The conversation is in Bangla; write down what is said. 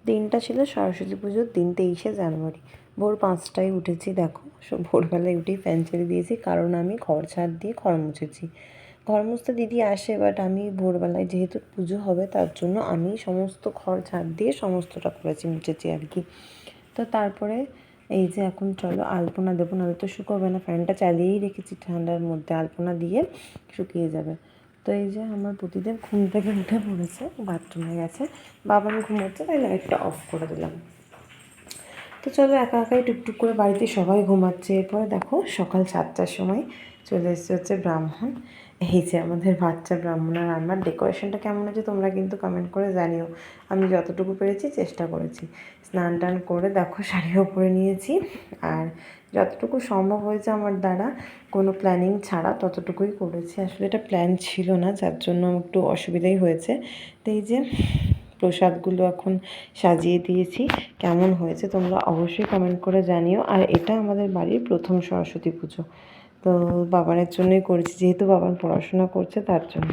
দিনটা ছিল সরস্বতী পুজোর দিন, 23শে জানুয়ারি। ভোর 5টায় উঠেছি। দেখো, ভোরবেলায় উঠেই ফ্যান ছেড়ে দিয়েছি, কারণ আমি ঘর ঝাড় দিয়ে ঘর মুছেছি। ঘর মুছতে দিদি আসে, বাট আমি ভোরবেলায় যেহেতু পুজো হবে তার জন্য আমি সমস্ত ঘর ঝাড় দিয়ে সমস্তটা করেছি, মুছেছি আর কি। তো তারপরে এই যে এখন চলো আলপনা দেবো, নাহলে তো শুকোবে না। ফ্যানটা চালিয়েই রেখেছি, ঠান্ডার মধ্যে আলপনা দিয়ে শুকিয়ে যাবে। তো এই যে আমার প্রতিদেব ঘুম থেকে উঠে পড়েছে, বাথরুমে গেছে। বাবান ঘুমোচ্ছে, তাই লাইটটা অফ করে দিলাম। তো চলো একা একাই টুকটুক করে বাড়িতে সবাই ঘুমাচ্ছে। এরপরে দেখো সকাল 7টার সময় চলে এসেছে হচ্ছে ব্রাহ্মণ। এই যে আমাদের বাচ্চা ব্রাহ্মণ। আর রান্নার ডেকোরেশনটা কেমন হয়েছে তোমরা কিন্তু কমেন্ট করে জানিও। আমি যতটুকু পেরেছি চেষ্টা করেছি। স্নান টান করে দেখো শাড়িও পরে নিয়েছি, আর যতটুকু সম্ভব হয়েছে আমার দ্বারা, কোনো প্ল্যানিং ছাড়া ততটুকুই করেছি। আসলে এটা প্ল্যান ছিল না, যার জন্য একটু অসুবিধাই হয়েছে। তো এই যে প্রসাদগুলো এখন সাজিয়ে দিয়েছি। কেমন হয়েছে তোমরা অবশ্যই কমেন্ট করে জানিও। আর এটা আমাদের বাড়ির প্রথম সরস্বতী পুজো। তো বাবানের জন্যই করেছি, যেহেতু বাবান পড়াশোনা করছে তার জন্য।